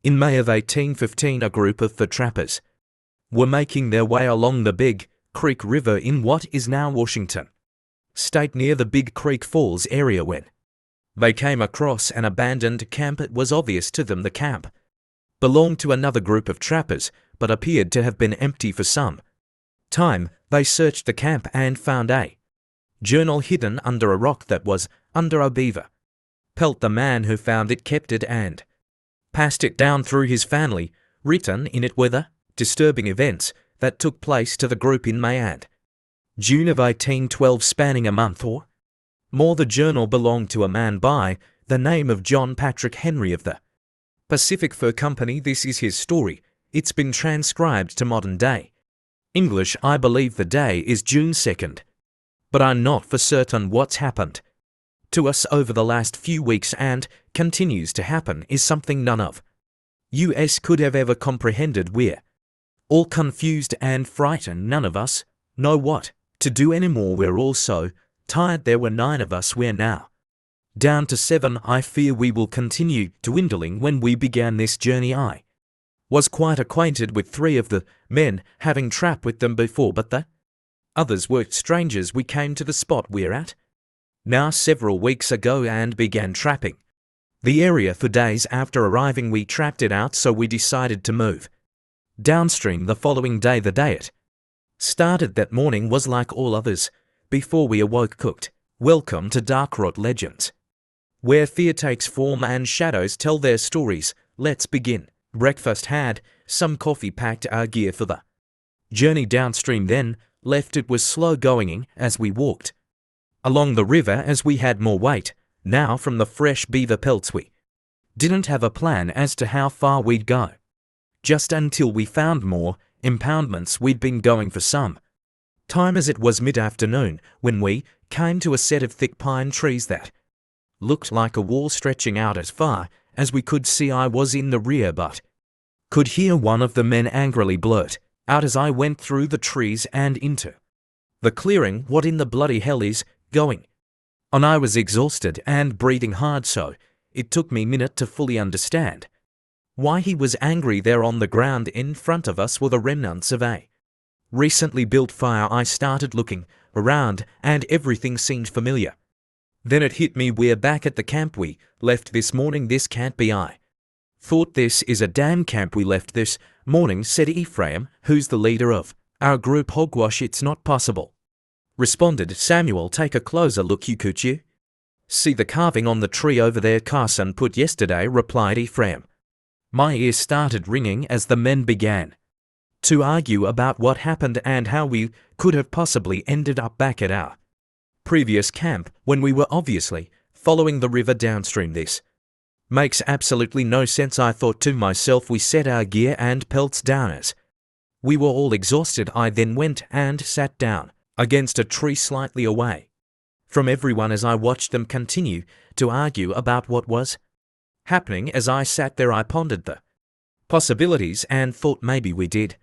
In May of 1815, a group of fur trappers were making their way along the Big Creek River in what is now Washington State near the Big Creek Falls area when they came across an abandoned camp. It was obvious to them the camp belonged to another group of trappers, but appeared to have been empty for some time. They searched the camp and found a journal hidden under a rock that was under a beaver pelt. The man who found it kept it and passed it down through his family. Written in it were the disturbing events that took place to the group in May and June of 1812, spanning a month or more. The journal belonged to a man by the name of John Patrick Henry of the Pacific Fur Company. This is his story. It's been transcribed to modern day English. I believe the day is June 2nd, but I'm not for certain. What's happened to us over the last few weeks and continues to happen is something none of us could have ever comprehended. We're all confused and frightened. None of us know what to do anymore. We're all so tired. There were 9 of us. We're now down to 7. I fear we will continue dwindling. When we began this journey, I was quite acquainted with 3 of the men, having trapped with them before, but the others were strangers. We came to the spot we're at now several weeks ago and began trapping the area for days. After arriving, we trapped it out, so we decided to move downstream the following day. The day it started that morning was like all others. Before we awoke, cooked. Welcome to Darkrot Legends, where fear takes form and shadows tell their stories. Let's begin. Breakfast, had some coffee, packed our gear for the journey downstream, then left. It was slow going as we walked along the river, as we had more weight now from the fresh beaver pelts. We didn't have a plan as to how far we'd go, just until we found more impoundments. We'd been going for some time, as it was mid-afternoon when we came to a set of thick pine trees that looked like a wall stretching out as far as we could see. I was in the rear, but could hear one of the men angrily blurt out as I went through the trees and into the clearing, "What in the bloody hell is going on?" I was exhausted and breathing hard, so it took me a minute to fully understand why he was angry. There on the ground in front of us were the remnants of a recently built fire. I started looking around and everything seemed familiar. Then it hit me. We're back at the camp we left this morning. This can't be. I thought this is a damn camp we left this morning, said Ephraim, who's the leader of our group. Hogwash, it's not possible, responded Samuel. Take a closer look. Could you see the carving on the tree over there? Carson put yesterday, replied Ephraim. My ears started ringing as the men began to argue about what happened and how we could have possibly ended up back at our previous camp when we were obviously following the river downstream. This makes absolutely no sense, I thought to myself. We set our gear and pelts down as we were all exhausted. I then went and sat down against a tree slightly away from everyone as I watched them continue to argue about what was happening. As I sat there, I pondered the possibilities and thought maybe we did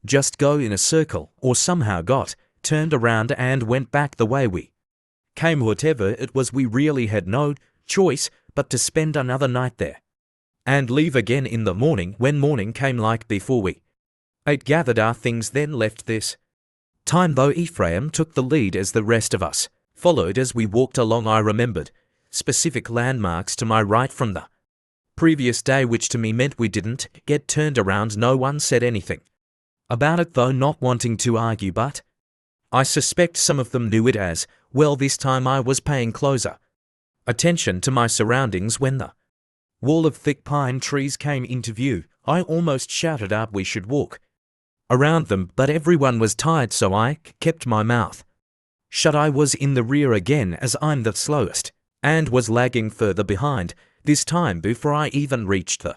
just go in a circle or somehow got turned around and went back the way we came. Whatever it was, we really had no choice but to spend another night there and leave again in the morning. When morning came, like before, we gathered our things, then left this time, though Ephraim took the lead as the rest of us followed. As we walked along, I remembered specific landmarks to my right from the previous day, which to me meant we didn't get turned around. No one said anything about it, though, not wanting to argue, but I suspect some of them knew it as well. This time I was paying closer attention to my surroundings. When the wall of thick pine trees came into view, I almost shouted out we should walk around them, but everyone was tired, so I kept my mouth shut. I was in the rear again, as I'm the slowest, and was lagging further behind. This time, before I even reached the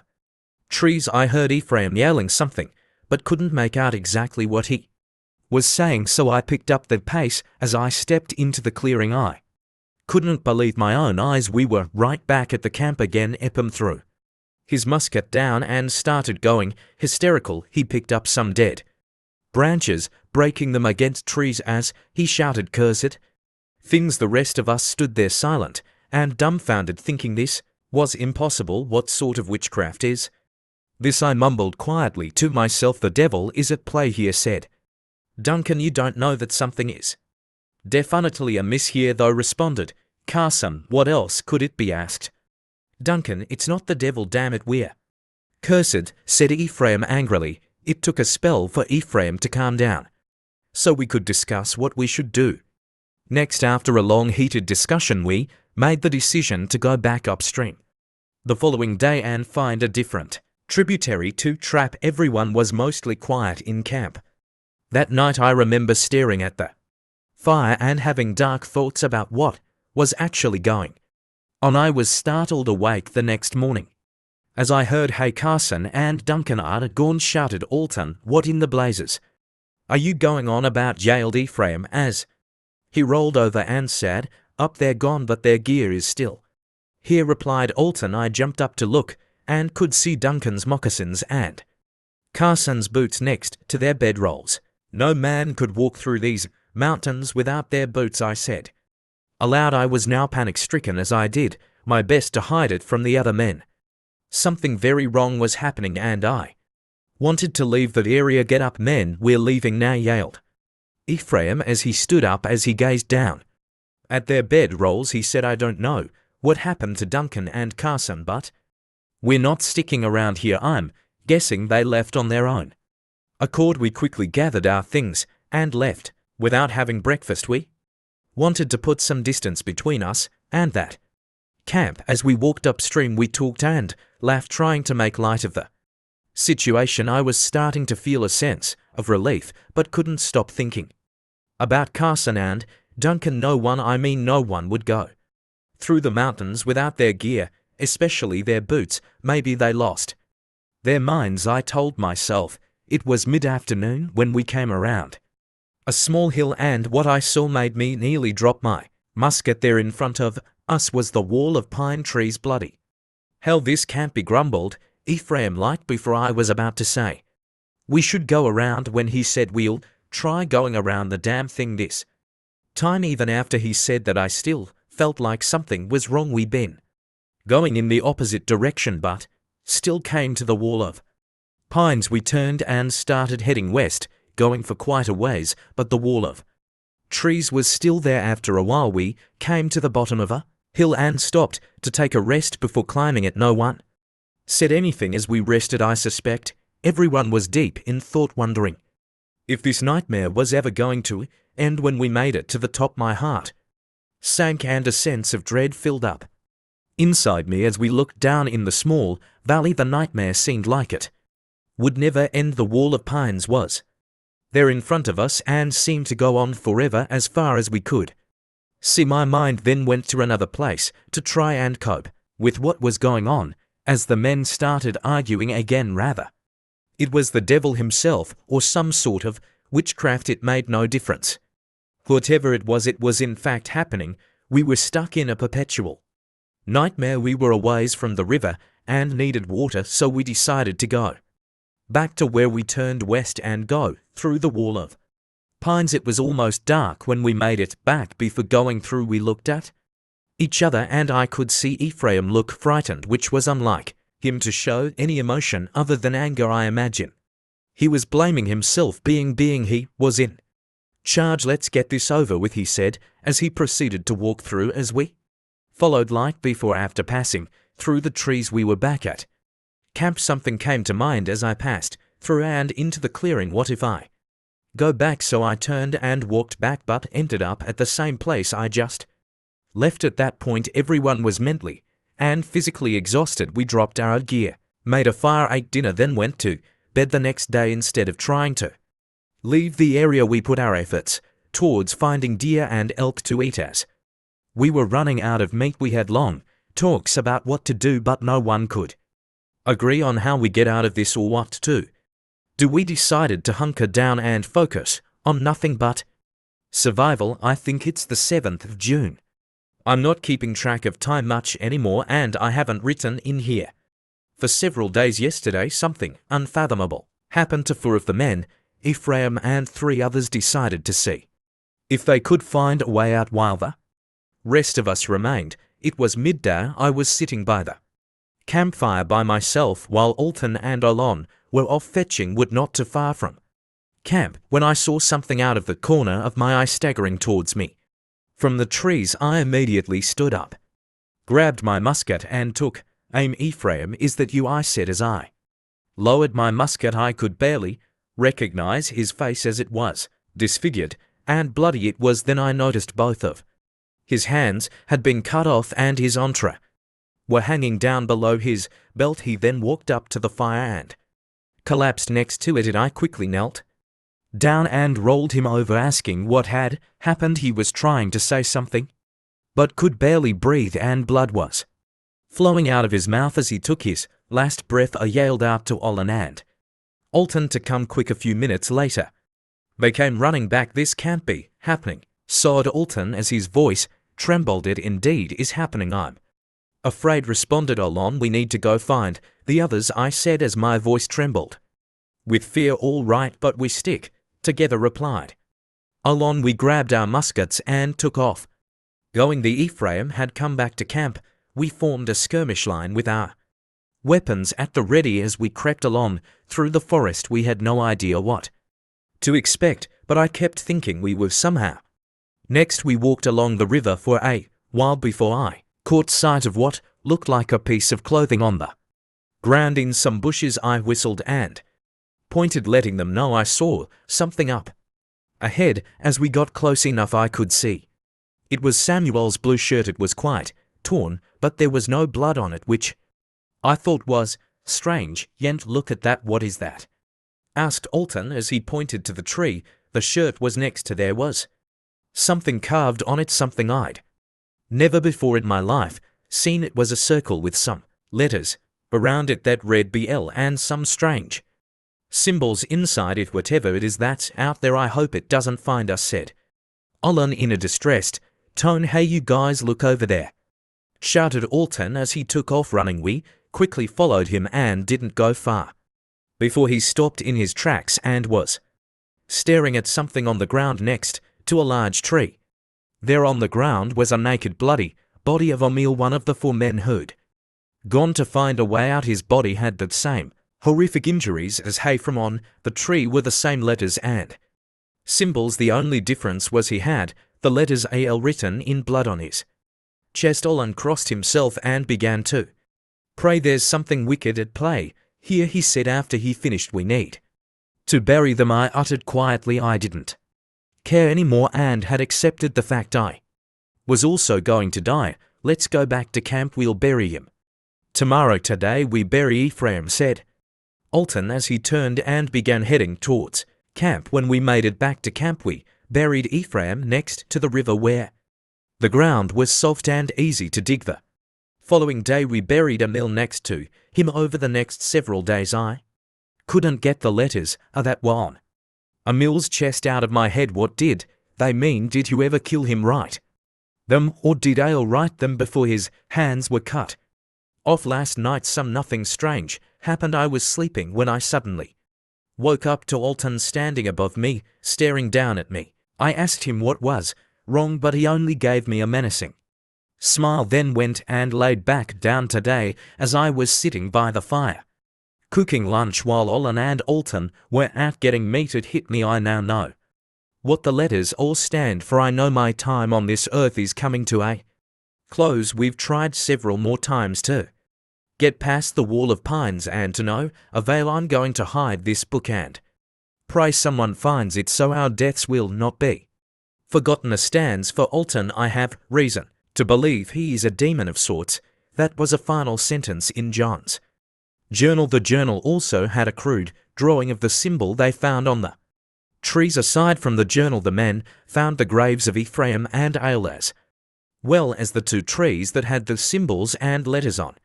trees, I heard Ephraim yelling something, but couldn't make out exactly what he was saying, so I picked up the pace as I stepped into the clearing. I couldn't believe my own eyes. We were right back at the camp again. Ephraim threw his musket down and started going hysterical. He picked up some dead branches, breaking them against trees as he shouted cursed things. The rest of us stood there silent and dumbfounded, thinking this was impossible. What sort of witchcraft is This I mumbled quietly to myself. The devil is at play here, said Duncan. You don't know that something is definitely amiss here though, responded Carson. What else could it be, asked Duncan. It's not the devil, damn it, we're cursed, said Ephraim angrily. It took a spell for Ephraim to calm down, so we could discuss what we should do. Next, after a long heated discussion, we made the decision to go back upstream the following day and find a different tributary to trap. Everyone was mostly quiet in camp. That night I remember staring at the fire and having dark thoughts about what was actually going on. I was startled awake the next morning as I heard, "Hey Carson and Duncan are gone," shouted Alton. "What in the blazes are you going on about?" yelled Ephraim as he rolled over and said, "Up, they're gone, but their gear is still here," replied Alton. I jumped up to look and could see Duncan's moccasins and Carson's boots next to their bedrolls. "No man could walk through these mountains without their boots," I said aloud. I was now panic-stricken as I did my best to hide it from the other men. Something very wrong was happening and I wanted to leave that area. "Get up, men, we're leaving now," yelled Ephraim as he stood up. As he gazed down at their bedrolls, he said, "I don't know what happened to Duncan and Carson, but we're not sticking around here. I'm guessing they left on their own accord." We quickly gathered our things and left without having breakfast. We wanted to put some distance between us and that camp. As we walked upstream, we talked and laughed, trying to make light of the situation. I was starting to feel a sense of relief, but couldn't stop thinking about Carson and Duncan. No one would go through the mountains without their gear, especially their boots. Maybe they lost their minds, I told myself. It was mid-afternoon when we came around a small hill, and what I saw made me nearly drop my musket. There in front of us was the wall of pine trees. "Bloody hell, this can't be," grumbled Ephraim like before I was about to say we should go around when he said, "We'll try going around the damn thing this time." Even after he said that, I still felt like something was wrong. We'd been going in the opposite direction but still came to the wall of pines. We turned and started heading west, going for quite a ways, but the wall of trees was still there. After a while we came to the bottom of a hill and stopped to take a rest before climbing it. No one said anything as we rested. I suspect everyone was deep in thought, wondering if this nightmare was ever going to end. When we made it to the top, my heart sank and a sense of dread filled up inside me. As we looked down in the small valley, the nightmare seemed like it would never end. The wall of pines was there in front of us and seemed to go on forever as far as we could see. My mind then went to another place to try and cope with what was going on as the men started arguing again. Rather, it was the devil himself or some sort of witchcraft. It made no difference. Whatever it was in fact happening. We were stuck in a perpetual nightmare. We were a ways from the river and needed water, so we decided to go back to where we turned west and go through the wall of pines. It was almost dark when we made it back. Before going through, we looked at each other and I could see Ephraim look frightened, which was unlike him to show any emotion other than anger. I imagine he was blaming himself, being he was in charge. "Let's get this over with," he said as he proceeded to walk through. As we followed like before, after passing through the trees, we were back at camp. Something came to mind as I passed through and into the clearing. What if I go back? So I turned and walked back, but ended up at the same place I just left. At that point, everyone was mentally and physically exhausted. We dropped our gear, made a fire, ate dinner, then went to bed the next day. Instead of trying to leave the area, we put our efforts towards finding deer and elk to eat. As we were running out of meat, we had long talks about what to do, but no one could agree on how we get out of this or what to do. We decided to hunker down and focus on nothing but survival. I think it's the 7th of June. I'm not keeping track of time much anymore, and I haven't written in here for several days. Yesterday, something unfathomable happened to 4 of the men. Ephraim and 3 others decided to see if they could find a way out while the rest of us remained. It was midday. I was sitting by the campfire by myself while Alton and Alon were off fetching wood not too far from camp when I saw something out of the corner of my eye staggering towards me. From the trees I immediately stood up, grabbed my musket and took aim. Ephraim, is that you? I said as I lowered my musket. I could barely recognize his face as it was disfigured and bloody it was. Then I noticed both of his hands had been cut off and his entrails were hanging down below his belt. He then walked up to the fire and collapsed next to it. I quickly knelt down and rolled him over, asking what had happened. He was trying to say something, but could barely breathe and blood was flowing out of his mouth as he took his last breath. I yelled out to Olin and Alton to come quick. A few minutes later, they came running back. This can't be happening, sobbed Alton as his voice trembled. It indeed is happening, I'm afraid, responded Olin. We need to go find the others, I said as my voice trembled with fear. All right, but we stick together, replied Olin. We grabbed our muskets and took off going. The Ephraim had come back to camp. We formed a skirmish line with our weapons at the ready as we crept along through the forest. We had no idea what to expect, but I kept thinking we were somehow next. We walked along the river for a while before I caught sight of what looked like a piece of clothing on the ground in some bushes. I whistled and pointed, letting them know I saw something up ahead. As we got close enough, I could see it was Samuel's blue shirt. It was quite torn, but there was no blood on it, which I thought was strange. Yent, look at that. What is that? Asked Alton as he pointed to the tree the shirt was next to. There was something carved on it, something I'd never before in my life seen. It was a circle with some letters around it that read BL and some strange symbols inside it. Whatever it is that's out there, I hope it doesn't find us, said Olin in a distressed tone. Hey, you guys, look over there, shouted Alton as he took off running. We quickly followed him and didn't go far before he stopped in his tracks and was staring at something on the ground next to a large tree. There on the ground was a naked, bloody body of Emil, one of the 4 men who'd gone to find a way out. His body had the same horrific injuries as Hay. From on the tree were the same letters and symbols. The only difference was he had the letters AL written in blood on his chest. Olin crossed himself and began to pray. There's something wicked at play here, he said after he finished. We need to bury them, I uttered quietly. I didn't care anymore and had accepted the fact I was also going to die. Let's go back to camp. We'll bury him tomorrow. Today we bury Ephraim, said Alton as he turned and began heading towards camp. When we made it back to camp, we buried Ephraim next to the river where the ground was soft and easy to dig. The following day we buried Emil next to him. Over the next several days I couldn't get the letters that were on Emil's chest out of my head. What did they mean? Did you ever kill him, write them, or did Ale write them before his hands were cut off last night? Nothing strange happened. I was sleeping when I suddenly woke up to Alton standing above me, staring down at me. I asked him what was wrong, but he only gave me a menacing smile, then went and laid back down. Today, as I was sitting by the fire cooking lunch while Olin and Alton were out getting meat, it hit me. I now know what the letters all stand for. I know my time on this earth is coming to a close. We've tried several more times to get past the wall of pines and to no avail. I'm going to hide this book and pray someone finds it so our deaths will not be forgotten. A stands for Alton. I have reason to believe he is a demon of sorts. That was a final sentence in John's journal. The journal also had a crude drawing of the symbol they found on the trees. Aside from the journal, the men found the graves of Ephraim and Ale as well as the 2 trees that had the symbols and letters on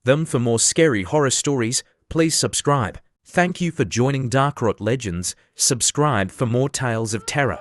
them. For more scary horror stories, please subscribe. Thank you for joining Dark Rot Legends. Subscribe for more tales of terror.